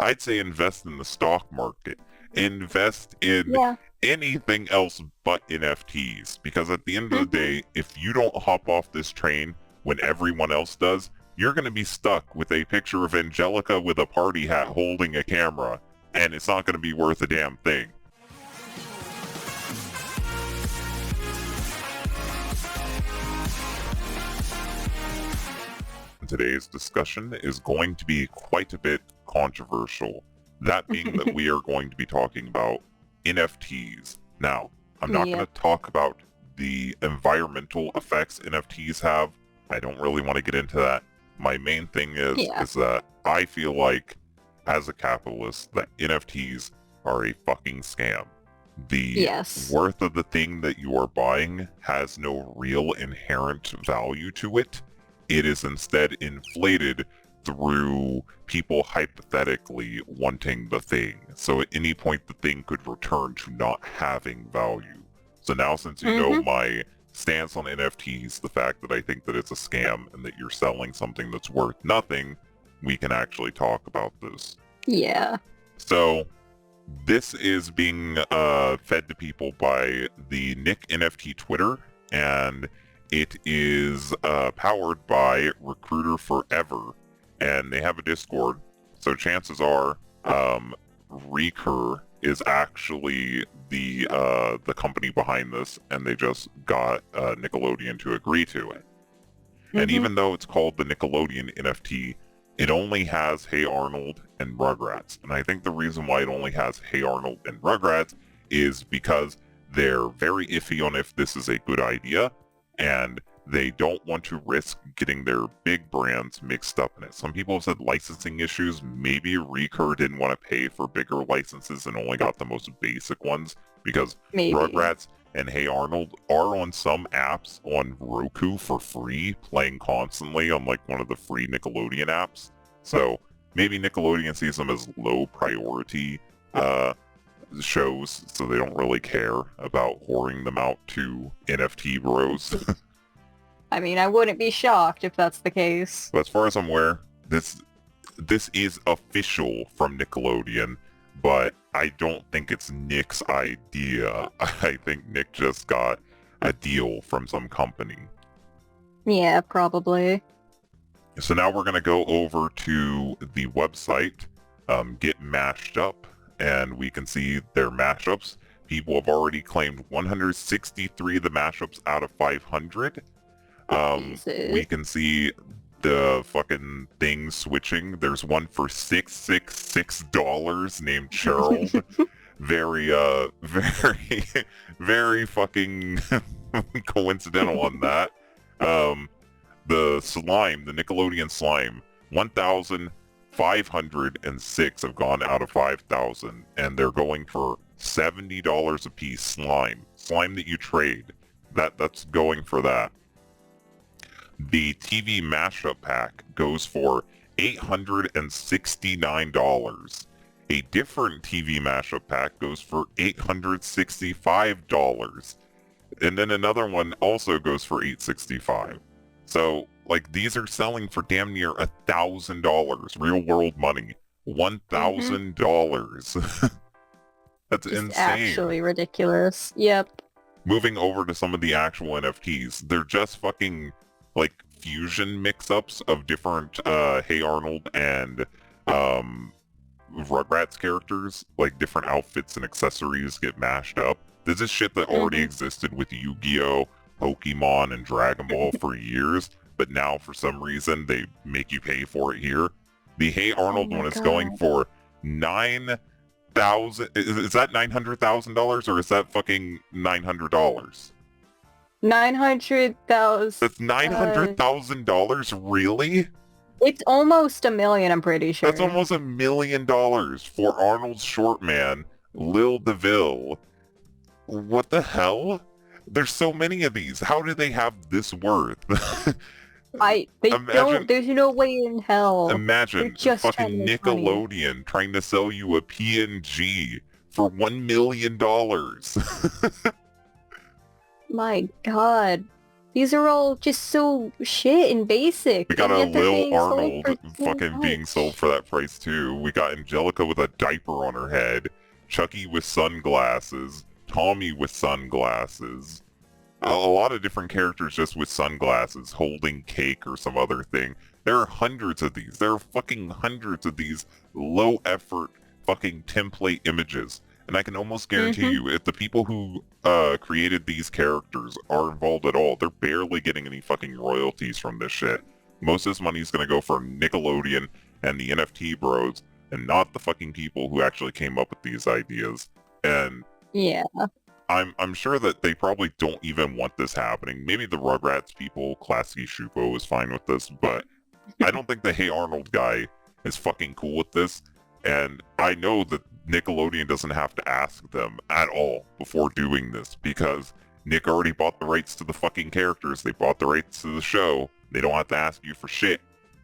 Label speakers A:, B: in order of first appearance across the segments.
A: I'd say invest in the stock market. Invest in
B: Yeah.
A: anything else but NFTs. Because at the end of the
B: Hmm.
A: day, if you don't hop off this train when everyone else does, you're going to be stuck with a picture of Angelica with a party hat holding a camera, and it's not going to be worth a damn thing. Today's discussion is going to be quite a bit controversial. That being that we are going to be talking about NFTs. Now, I'm not going
B: Yep.
A: to talk about the environmental effects NFTs have. I don't really want to get into that. My main thing
B: Yeah.
A: is that I feel like, as a capitalist, that NFTs are a fucking scam. The
B: Yes.
A: worth of the thing that you are buying has no real inherent value to it. It is instead inflated through people hypothetically wanting the thing. So at any point, the thing could return to not having value. So now, since you know
B: Hmm.
A: my stance on NFTs, the fact that I think that it's a scam and that you're selling something that's worth nothing, we can actually talk about this.
B: Yeah.
A: So this is being fed to people by the Nick NFT Twitter, and it is powered by Recruiter Forever, and they have a Discord. So chances are, Recur is actually the company behind this, and they just got Nickelodeon to agree to it. And
B: Hmm.
A: even though it's called the Nickelodeon NFT, it only has Hey Arnold and Rugrats. And I think the reason why it only has Hey Arnold and Rugrats is because they're very iffy on if this is a good idea, and they don't want to risk getting their big brands mixed up in it. Some people have said licensing issues. Maybe Recur didn't want to pay for bigger licenses and only got the most basic ones, because
B: Maybe.
A: Rugrats and Hey Arnold are on some apps on Roku for free, playing constantly on like one of the free Nickelodeon apps. So maybe Nickelodeon sees them as low priority shows, so they don't really care about whoring them out to NFT bros.
B: I mean, I wouldn't be shocked if that's the case.
A: But as far as I'm aware, this is official from Nickelodeon, but I don't think it's Nick's idea. I think Nick just got a deal from some company.
B: Yeah, probably.
A: So now we're going to go over to the website, Get Mashed Up, and we can see their mashups. People have already claimed 163 of the mashups out of 500. We
B: Jesus.
A: can see the fucking thing switching. There's one for $666 named Gerald. Very, very, very fucking coincidental on that. The slime, the Nickelodeon slime, 1,506 have gone out of 5,000, and they're going for $70 a piece slime. Slime that you trade. That's going for that. The TV mashup pack goes for $869. A different TV mashup pack goes for $865. And then another one also goes for $865. So, like, these are selling for damn near $1,000 real world money.
B: Hmm.
A: $1,000. That's
B: Just
A: insane.
B: actually ridiculous. Yep.
A: Moving over to some of the actual NFTs, they're just fucking like fusion mix-ups of different Hey Arnold and Rugrats characters. Like different outfits and accessories get mashed up. This is shit that already
B: Hmm.
A: existed with Yu-Gi-Oh, Pokemon, and Dragon Ball for years, but now for some reason they make you pay for it here. The Hey
B: Oh
A: Arnold
B: my
A: one is going
B: god.
A: for 9,000. Is that $900,000 or is that fucking $900?
B: 900,000.
A: That's $900,000, really?
B: It's almost 1 million, I'm pretty
A: That's
B: sure.
A: almost $1 million for Arnold's short man, Lil DeVille. What the hell? There's so many of these. How do they have this worth?
B: They don't,
A: Imagine,
B: there's no way in hell. They're
A: imagine
B: just trying to
A: fucking
B: make money.
A: Nickelodeon trying to sell you a PNG for $1 million.
B: My god. These are all just so shit and basic,
A: We got
B: and
A: a
B: yet they're
A: Lil
B: being sold
A: Arnold
B: for so
A: fucking being sold
B: much.
A: for that price too. We got Angelica with a diaper on her head, Chucky with sunglasses, Tommy with sunglasses. A lot of different characters just with sunglasses, holding cake or some other thing. There are hundreds of these. There are fucking hundreds of these low effort fucking template images. And I can almost guarantee
B: Mm-hmm.
A: you, if the people who created these characters are involved at all, they're barely getting any fucking royalties from this shit. Most of this money is going to go for Nickelodeon and the NFT bros, and not the fucking people who actually came up with these ideas. And
B: Yeah.
A: I'm sure that they probably don't even want this happening. Maybe the Rugrats people, Classy Shupo, is fine with this, but I don't think the Hey Arnold guy is fucking cool with this. And I know that Nickelodeon doesn't have to ask them at all before doing this, because Nick already bought the rights to the fucking characters. They bought the rights to the show. They don't have to ask you for shit.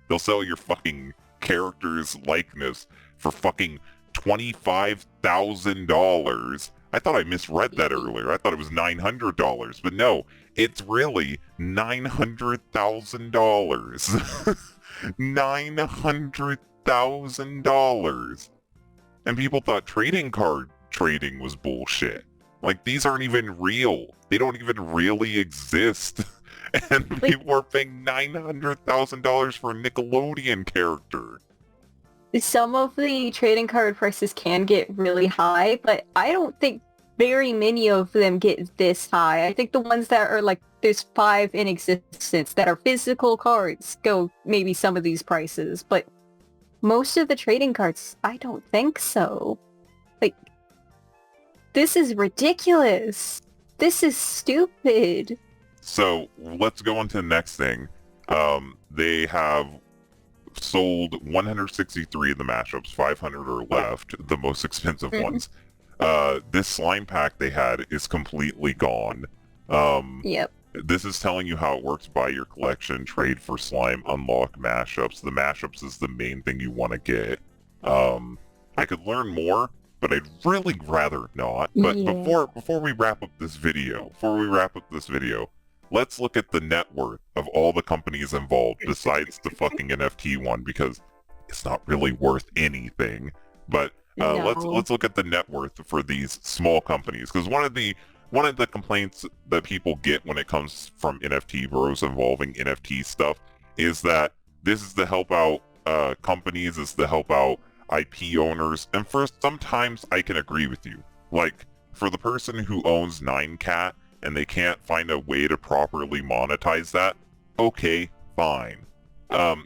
A: They'll sell your fucking character's likeness for fucking $25,000. I thought I misread that earlier. I thought it was $900, but no, it's really $900,000. $900,000. And people thought trading card trading was bullshit. Like, these aren't even real. They don't even really exist. And
B: Like,
A: people are paying $900,000 for a Nickelodeon character.
B: some of the trading card prices can get really high, but I don't think very many of them get this high. I think the ones that are like, there's 5 in existence that are physical cards go maybe some of these prices, but most of the trading cards, I don't think so. Like, this is ridiculous. This is stupid.
A: So let's go on to the next thing. They have sold 163 of the mashups, 500 are left, the most expensive ones. This slime pack they had is completely gone.
B: Yep.
A: This is telling you how it works. Buy your collection, trade for slime, unlock mashups. The mashups is the main thing you want to get. I could learn more, but I'd really rather not. But
B: Yeah.
A: before we wrap up this video, let's look at the net worth of all the companies involved besides the fucking NFT one, because it's not really worth anything. But let's
B: No.
A: look at the net worth for these small companies, because one of the complaints that people get when it comes from NFT bros involving NFT stuff is that this is to help out companies, is to help out IP owners, and for sometimes I can agree with you. Like, for the person who owns 9cat and they can't find a way to properly monetize that, okay, fine.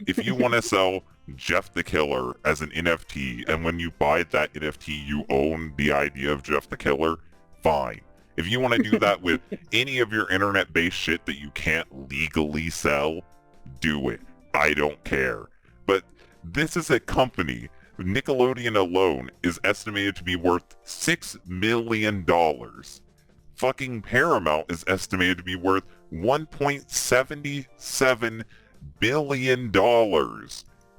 A: If you want to sell Jeff the Killer as an NFT, and when you buy that NFT you own the idea of Jeff the Killer, fine. If you want to do that with any of your internet-based shit that you can't legally sell, do it. I don't care. But this is a company. Nickelodeon alone is estimated to be worth $6 million. Fucking Paramount is estimated to be worth $1.77 billion.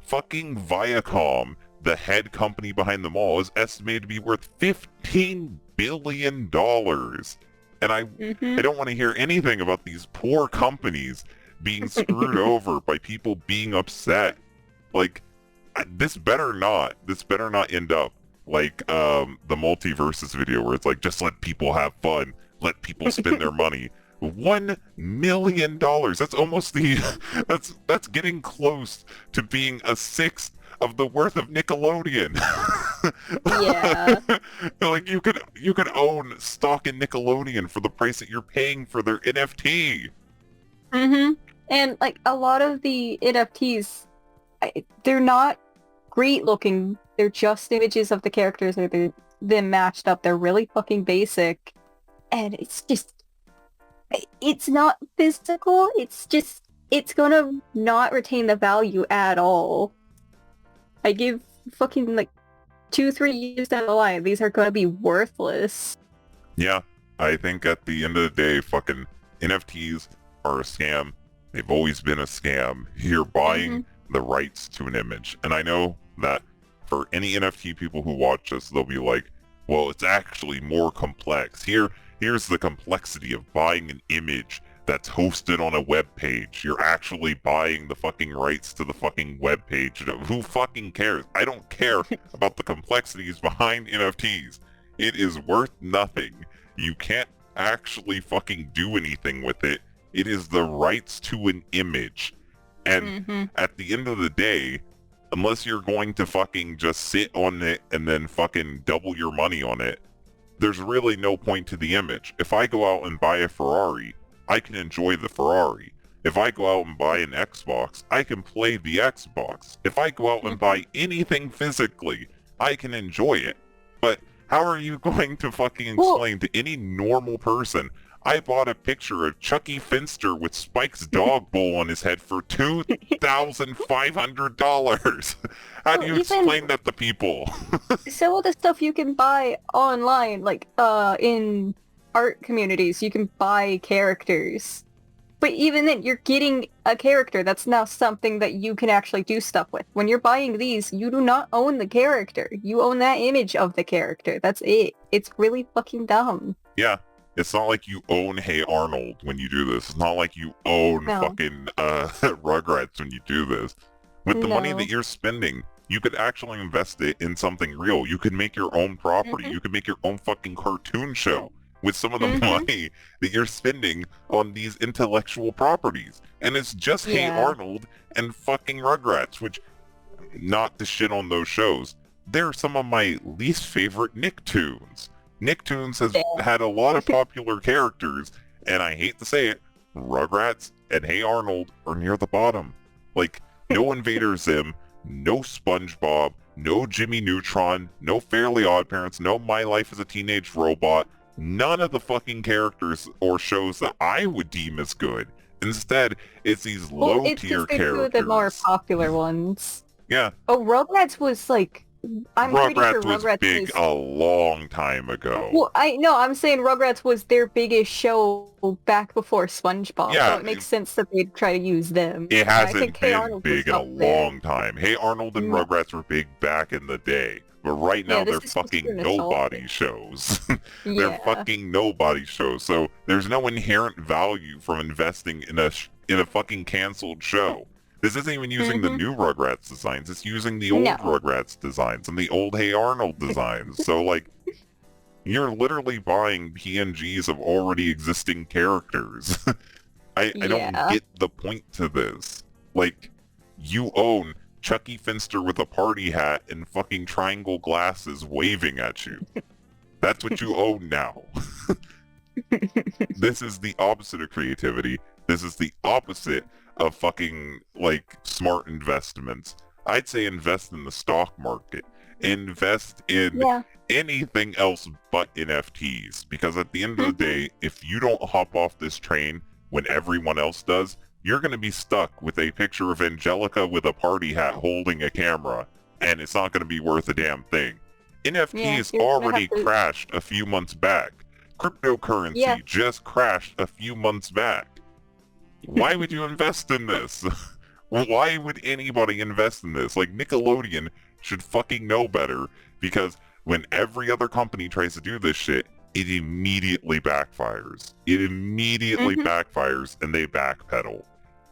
A: Fucking Viacom, the head company behind them all, is estimated to be worth $15 billion. And I don't want to hear anything about these poor companies being screwed over by people being upset. Like, this better not end up like the Multiverses video where it's like, just let people have fun, let people spend their money. $1 million. That's almost the that's getting close to being a sixth of the worth of Nickelodeon.
B: Yeah.
A: Like, you could own stock in Nickelodeon for the price that you're paying for their NFT.
B: And like a lot of the NFTs, they're not great looking. They're just images of the characters, or they're them matched up. They're really fucking basic, and it's not physical. It's gonna not retain the value at all. I give fucking like 2-3 years down the line, these are gonna be worthless.
A: Yeah, I think at the end of the day, fucking NFTs are a scam. They've always been a scam. You're buying the rights to an image. And I know that for any NFT people who watch us, they'll be like, well, it's actually more complex. Here's the complexity of buying an image that's hosted on a web page. You're actually buying the fucking rights to the fucking web page. Who fucking cares? I don't care about the complexities behind NFTs. It is worth nothing. You can't actually fucking do anything with it. It is the rights to an image. And at the end of the day, unless you're going to fucking just sit on it and then fucking double your money on it, there's really no point to the image. If I go out and buy a Ferrari, I can enjoy the Ferrari. If I go out and buy an Xbox, I can play the Xbox. If I go out and buy anything physically, I can enjoy it. But how are you going to fucking explain to any normal person, I bought a picture of Chucky Finster with Spike's dog bowl on his head for $2,500. How do you explain that to people?
B: Some of the stuff you can buy online, like in art communities, you can buy characters. But even then, you're getting a character. That's now something that you can actually do stuff with. When you're buying these, you do not own the character. You own that image of the character. That's it. It's really fucking dumb.
A: Yeah. It's not like you own Hey Arnold when you do this. It's not like you own fucking Rugrats when you do this. With the money that you're spending, you could actually invest it in something real. You could make your own property. You could make your own fucking cartoon show with some of the money that you're spending on these intellectual properties. And it's just Hey Arnold and fucking Rugrats, which, not to shit on those shows, they're some of my least favorite Nicktoons. Nicktoons has had a lot of popular characters, and I hate to say it, Rugrats and Hey Arnold are near the bottom. Like, no Invader Zim, no SpongeBob, no Jimmy Neutron, no Fairly OddParents, no My Life as a Teenage Robot, none of the fucking characters or shows that I would deem as good. Instead, it's these low-tier characters. Two of the
B: more popular ones.
A: Yeah.
B: Oh, Rugrats was like...
A: Rugrats was big a long time ago.
B: Well, I'm saying Rugrats was their biggest show back before SpongeBob, so it makes sense that they'd try to use them.
A: It hasn't been big in a long time. Hey Arnold and Rugrats were big back in the day, but right now they're fucking nobody shows. They're fucking nobody shows, so there's no inherent value from investing in a fucking canceled show. This isn't even using the new Rugrats designs. It's using the old Rugrats designs and the old Hey Arnold designs. So, like, you're literally buying PNGs of already existing characters. I don't get the point to this. Like, you own Chucky Finster with a party hat and fucking triangle glasses waving at you. That's what you own now. This is the opposite of creativity. This is the opposite of fucking, like, smart investments. I'd say invest in the stock market. Invest in anything else but NFTs. Because at the end of the day, if you don't hop off this train when everyone else does, you're going to be stuck with a picture of Angelica with a party hat holding a camera, and it's not going to be worth a damn thing. NFTs already crashed a few months back. Cryptocurrency just crashed a few months back. Why would you invest in this? Why would anybody invest in this? Like, Nickelodeon should fucking know better, because when every other company tries to do this shit, it immediately backfires. It immediately backfires, and they backpedal.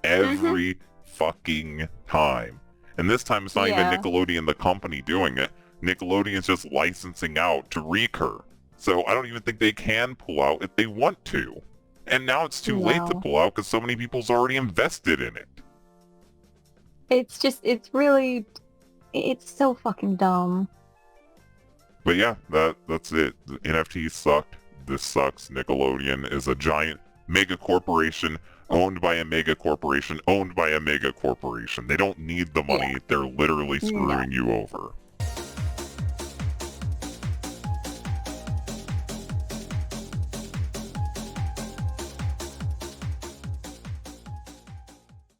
A: Every fucking time. And this time it's not even Nickelodeon, the company, doing it. Nickelodeon's just licensing out to Recur. So I don't even think they can pull out if they want to. And now it's too late to pull out because so many people's already invested in it.
B: It's so fucking dumb.
A: But yeah, that's it. The NFTs sucked. This sucks. Nickelodeon is a giant mega corporation owned by a mega corporation owned by a mega corporation. They don't need the money. They're literally screwing you over.